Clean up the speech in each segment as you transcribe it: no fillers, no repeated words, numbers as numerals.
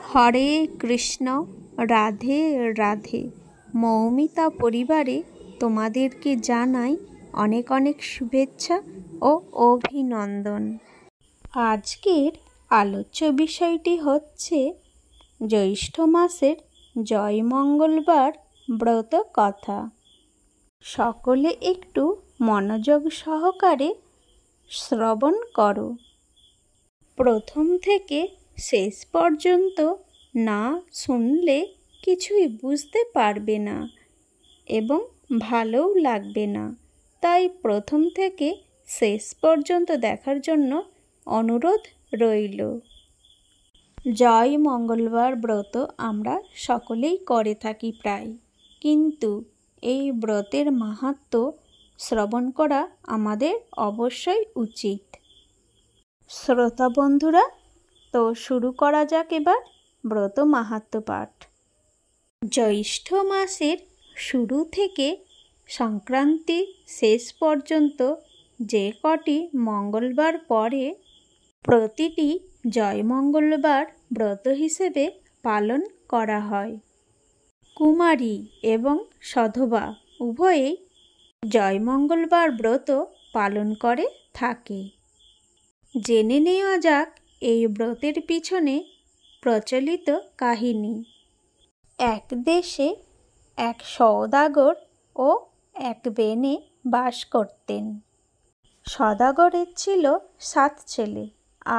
হরে কৃষ্ণ, রাধে রাধে। মৌমিতা পরিবারে তোমাদেরকে জানাই অনেক অনেক শুভেচ্ছা ও অভিনন্দন। আজকের আলোচ্য বিষয়টি হচ্ছে জ্যৈষ্ঠ মাসের জয় মঙ্গলবার ব্রত কথা। সকলে একটু মনোযোগ সহকারে শ্রবণ করো। প্রথম থেকে শেষ পর্যন্ত না শুনলে কিছুই বুঝতে পারবে না এবং ভালোও লাগবে না। তাই প্রথম থেকে শেষ পর্যন্ত দেখার জন্য অনুরোধ রইল। জয় মঙ্গলবার ব্রত আমরা সকলেই করে থাকি প্রায়, কিন্তু এই ব্রতের মাহাত্ম্য শ্রবণ করা আমাদের অবশ্যই উচিত। শ্রোতা বন্ধুরা, তো শুরু করা যাক এবার ব্রত মাহাত্ম্য পাঠ। জ্যৈষ্ঠ মাসের শুরু থেকে সংক্রান্তি শেষ পর্যন্ত যে কটি মঙ্গলবার পরে প্রতিটি জয় মঙ্গলবার ব্রত হিসেবে পালন করা হয়। কুমারী এবং সধবা উভয়েই জয় মঙ্গলবার ব্রত পালন করে থাকে। জেনে নেওয়া যাক এই ব্রতের পিছনে প্রচলিত কাহিনী। এক দেশে এক সওদাগর ও এক বেনে বাস করতেন। সওদাগরের ছিল 7 ছেলে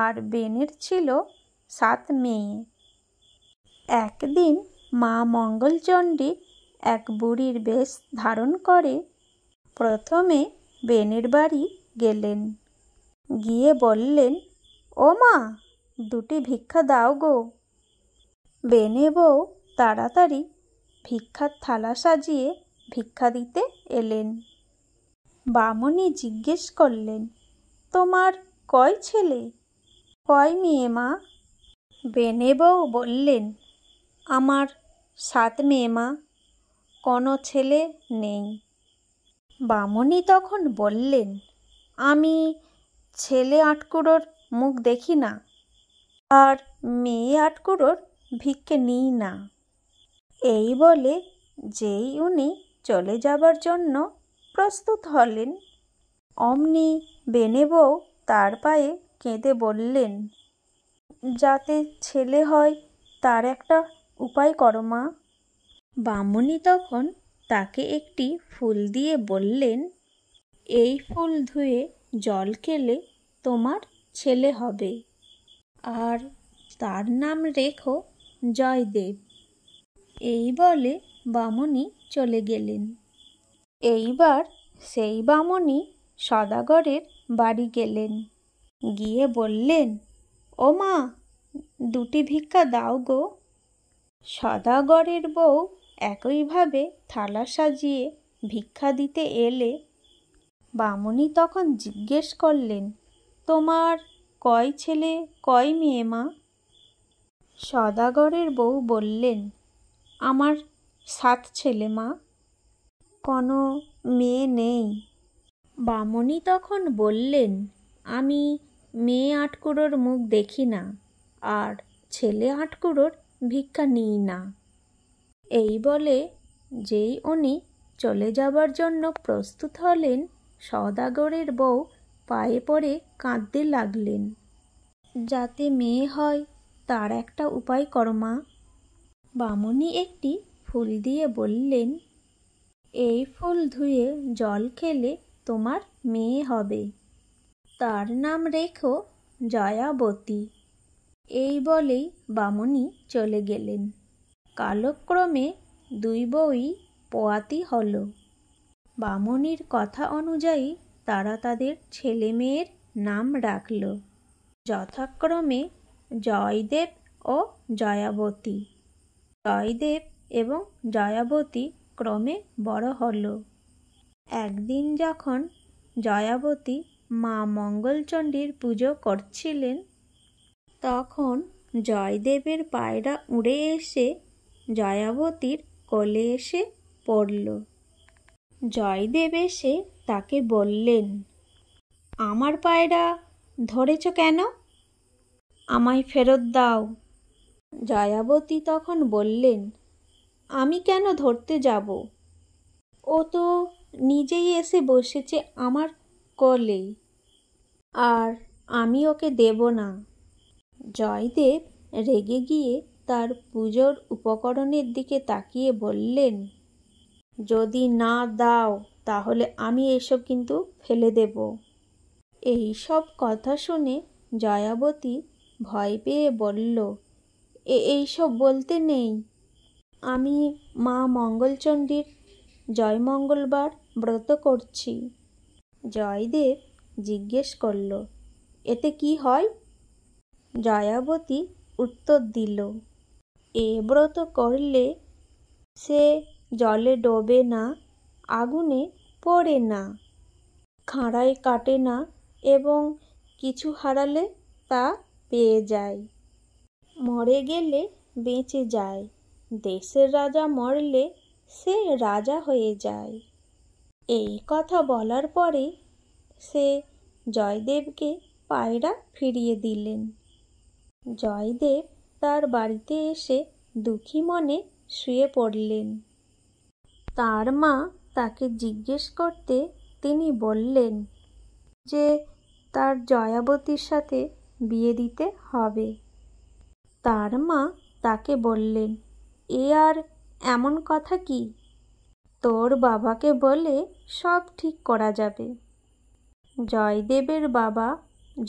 আর বেনের ছিল 7 মেয়ে। একদিন মা মঙ্গলচণ্ডী এক বুড়ির বেশ ধারণ করে প্রথমে বেনের বাড়ি গেলেন। গিয়ে বললেন, ও মা, 2টি ভিক্ষা দাও গো। বেনে বউ তাড়াতাড়ি ভিক্ষার থালা সাজিয়ে ভিক্ষা দিতে এলেন। বামুনি জিজ্ঞেস করলেন, তোমার কয় ছেলে, কয় মেয়ে মা? বেনে বউ বললেন, আমার 7 মেয়ে মা, কোনো ছেলে নেই। বামুনি তখন বললেন, আমি ছেলে 8 কুঁড়োর মুখ দেখি না আর মেয়ে 8 কুঁড়োর ভিক্ষে নিই না। এই বলে যেই উনি চলে যাবার জন্য প্রস্তুত হলেন, অমনি বেনে বউ তার পায়ে কেঁদে বললেন, যাতে ছেলে হয় তার একটা উপায় করো মা। বামুনি তখন তাকে একটি ফুল দিয়ে বললেন, এই ফুল ধুয়ে জল খেলে তোমার ছেলে হবে, আর তার নাম রেখো জয়দেব। এই বলে বামুনি চলে গেলেন। এইবার সেই বামুনি সওদাগরের বাড়ি গেলেন। গিয়ে বললেন, ও মা, 2টি ভিক্ষা দাও গো। সওদাগরের বউ একইভাবে থালা সাজিয়ে ভিক্ষা দিতে এলে বামুনি তখন জিজ্ঞেস করলেন, তোমার কয় ছেলে কয় মেয়ে মা? সওদাগরের বউ বললেন, আমার 7 ছেলে মা, কোনো মেয়ে নেই। বামুনি তখন বললেন, আমি মেয়ে 8 কুঁড়োর মুখ দেখি না আর ছেলে 8 কুঁড়োর ভিক্ষা নিই না। এই বলে যেই উনি চলে যাবার জন্য প্রস্তুত হলেন, সওদাগরের বউ পায়ে পড়ে কাঁদতে লাগলেন, যাতে মেয়ে হয় তার একটা উপায় করো মা। বামুনি একটি ফুল দিয়ে বললেন, এই ফুল ধুয়ে জল খেলে তোমার মেয়ে হবে, তার নাম রেখো জয়াবতী। এই বলেই বামুনি চলে গেলেন। কালক্রমে 2 বউই পোয়াতি হল। বামুনির কথা অনুযায়ী তারা তাদের ছেলে মেয়ের নাম রাখল, যথাক্রমে জয়দেব ও জয়াবতী। জয়দেব এবং জয়াবতী ক্রমে বড় হল। একদিন যখন জয়াবতী মা মঙ্গলচণ্ডীর পুজো করছিলেন, তখন জয়দেবের পায়রা উড়ে এসে জয়াবতীর কোলে এসে পড়ল। জয়দেব এসে তাকে বললেন, আমার পায়রা ধরেছ কেন? আমায় ফেরত দাও। জয়াবতী তখন বললেন, আমি কেন ধরতে যাব? ও তো নিজেই এসে বসেছে আমার কোলে, আর আমি ওকে দেব না। জয়দেব রেগে গিয়ে তার পুজোর উপকরণের দিকে তাকিয়ে বললেন, যদি না দাও তাহলে আমি এসব কিন্তু ফেলে দেব। এই সব কথা শুনে জয়াবতী ভয় পেয়ে বলল, এইসব বলতে নেই, আমি মা মঙ্গলচণ্ডীর জয়মঙ্গলবার ব্রত করছি। জয়দেব জিজ্ঞেস করল, এতে কি হয়? জয়াবতী উত্তর দিল, এ ব্রত করলে সে জলে ডোবে না, আগুনে পড়ে না, খাঁড়ায় কাটে না এবং কিছু হারালে তা পেয়ে যায়, মরে গেলে বেঁচে যায়, দেশের রাজা মরলে সে রাজা হয়ে যায়। এই কথা বলার পরে সে জয়দেবকে পায়রা ফিরিয়ে দিলেন। জয়দেব তার বাড়িতে এসে দুঃখী মনে শুয়ে পড়লেন। তার মা তাকে জিজ্ঞেস করতে তিনি বললেন যে তার জয়াবতীর সাথে বিয়ে দিতে হবে। তার মা তাকে বললেন, এ আর এমন কথা কি? তোর বাবাকে বলে সব ঠিক করা যাবে। জয়দেবের বাবা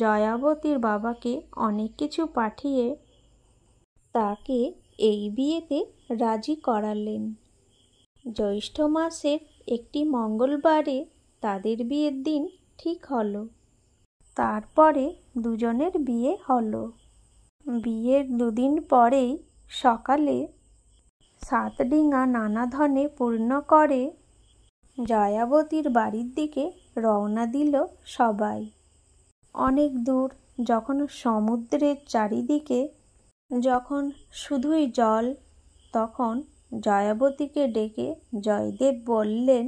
জয়াবতীর বাবাকে অনেক কিছু পাঠিয়ে তাকে এই বিয়েতে রাজি করালেন। জ্যৈষ্ঠ মাসের একটি মঙ্গলবারে তাদের বিয়ের দিন ঠিক হলো। তারপরে দুজনের বিয়ে হলো। বিয়ের দুদিন পরেই সকালে 7 ডিঙা নানা ধনে পূর্ণ করে জয়াবতীর বাড়ির দিকে রওনা দিল সবাই। অনেক দূর যখন সমুদ্রের চারিদিকে যখন শুধুই জল, তখন জয়াবতীকে ডেকে জয়দেব বললেন,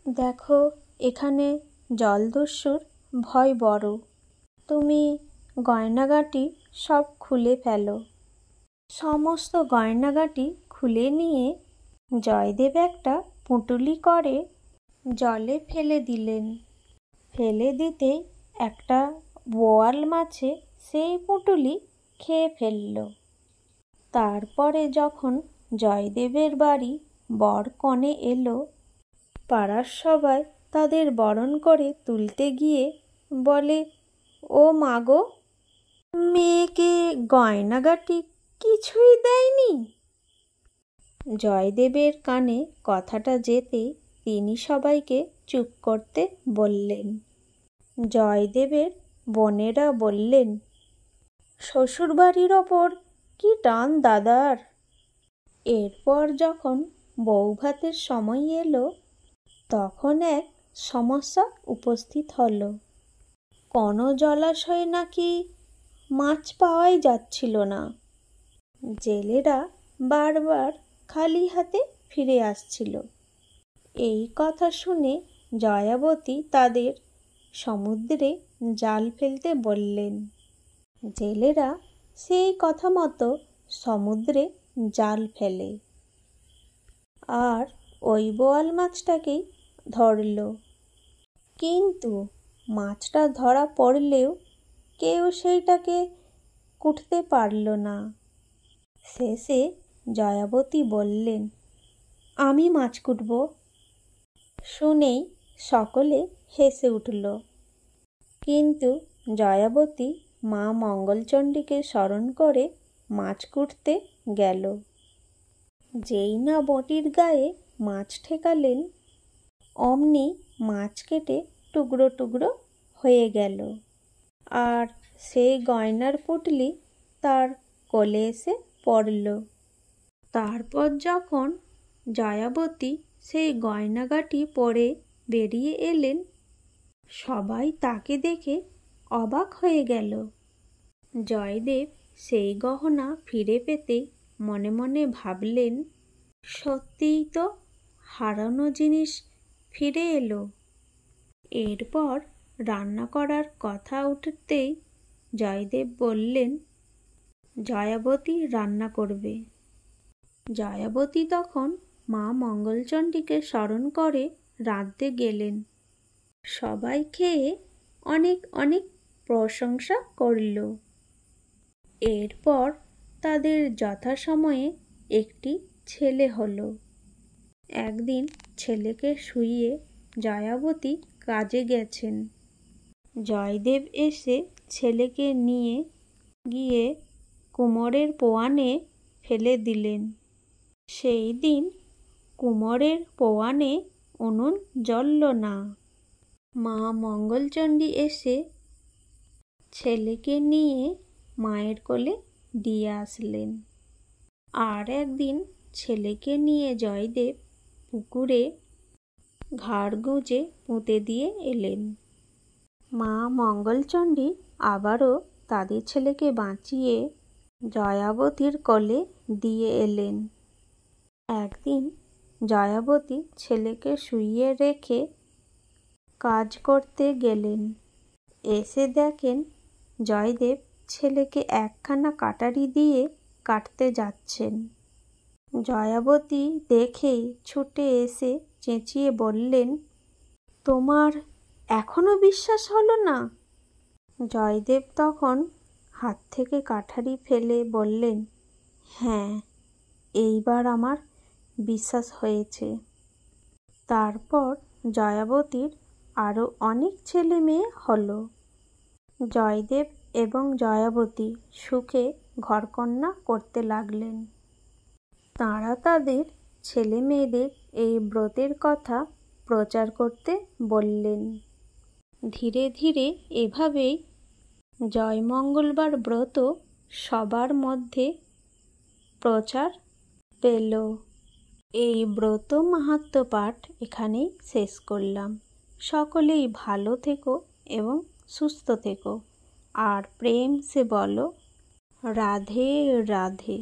দেখো এখানে জলদস্যুর ভয় বড়, তুমি গয়নাগাটি সব খুলে ফেলো। সমস্ত গয়নাগাটি খুলে নিয়ে জয়দেব একটা পুঁটুলি করে জলে ফেলে দিলেন। ফেলে দিতেই একটা বোয়াল মাছে সেই পুঁটুলি খেয়ে ফেলল। তারপরে যখন জয়দেবের বাড়ি বর কনে এলো, পাড়ার সবাই তাদের বরণ করে তুলতে গিয়ে বলে, ও মা গো, মেয়েকে গয়নাগাটি কিছুই দেয়নি। জয়দেবের কানে কথাটা যেতেই তিনি সবাইকে চুপ করতে বললেন। জয়দেবের বোনেরা বললেন, শ্বশুরবাড়ির ওপর কি টান দাদার। এরপর যখন বউভাতের সময় এলো, তখন এক সমস্যা উপস্থিত হলো। কোনো জলাশয়ে নাকি মাছ পাওয়াই যাচ্ছিল না। জেলেরা বারবার খালি হাতে ফিরে আসছিল। এই কথা শুনে জয়াবতী তাদের সমুদ্রে জাল ফেলতে বললেন। জেলেরা সেই কথা মতো সমুদ্রে জাল ফেলে, আর ওই বোয়াল মাছটাকেই ধরল। কিন্তু মাছটা ধরা পড়লেও কেউ সেইটাকে কুটতে পারল না। শেষে জয়াবতী বললেন, আমি মাছ কুটব। শুনেই সকলে হেসে উঠল। কিন্তু জয়াবতী মা মঙ্গলচণ্ডীকে স্মরণ করে মাছ কুটতে গেল। যেই না বটির গায়ে মাছ ঠেকালেন, অমনি মাছ কেটে টুকরো টুকরো হয়ে গেল, আর সেই গয়নার পুঁটলি তার কোলে এসে পড়ল। তারপর যখন জয়াবতী সেই গয়নাগাটি পরে বেরিয়ে এলেন, সবাই তাকে দেখে অবাক হয়ে গেল। জয়দেব সেই গহনা ফিরে পেতে মনে মনে ভাবলেন, সত্যিই তো হারানো জিনিস ফিরে এলো। এরপর রান্না করার কথা উঠতেই জয়দেব বললেন, জয়াবতী রান্না করবে। জয়াবতী তখন মা মঙ্গলচণ্ডীকে স্মরণ করে রাঁধতে গেলেন। সবাই খেয়ে অনেক অনেক প্রশংসা করল। এরপর তাদের যথাসময়ে একটি ছেলে হলো। একদিন ছেলেকে শুইয়ে জয়াবতী কাজে গেছেন। জয়দেব এসে ছেলেকে নিয়ে গিয়ে কুমোরের পোয়ানে ফেলে দিলেন। সেই দিন কুমোরের পোয়ানে উনুন জ্বলল না। মা মঙ্গলচণ্ডী এসে ছেলেকে নিয়ে মায়ের কোলে দিয়ে আসলেন। আর একদিন ছেলেকে নিয়ে জয়দেব পুকুরে ঘাড় গুঁজে পুঁতে দিয়ে এলেন। মা মঙ্গলচণ্ডী আবারও তাদের ছেলেকে বাঁচিয়ে জয়াবতীর কোলে দিয়ে এলেন। একদিন জয়াবতী ছেলেকে শুইয়ে রেখে কাজ করতে গেলেন। এসে দেখেন জয়দেব ছেলেকে একখানা কাটারি দিয়ে কাটতে যাচ্ছেন। জয়াবতী দেখেই ছুটে এসে চেঁচিয়ে বললেন, তোমার এখনো বিশ্বাস হলো না? জয়দেব তখন হাত থেকে কাঠারি ফেলে বললেন, হ্যাঁ, এইবার আমার বিশ্বাস হয়েছে। তারপর জয়াবতীর আরও অনেক ছেলে মেয়ে হলো। জয়দেব এবং জয়াবতী সুখে ঘরকন্না করতে লাগলেন। তাঁরা তাদের ছেলে মেয়েদের এই ব্রতের কথা প্রচার করতে বললেন। ধীরে ধীরে এভাবেই জয়মঙ্গলবার ব্রত সবার মধ্যে প্রচার পেল। এই ব্রত মাহাত্ম্য পাঠ এখানেই শেষ করলাম। সকলেই ভালো থেকো এবং সুস্থ থেকো, আর প্রেম সে বলো রাধে রাধে।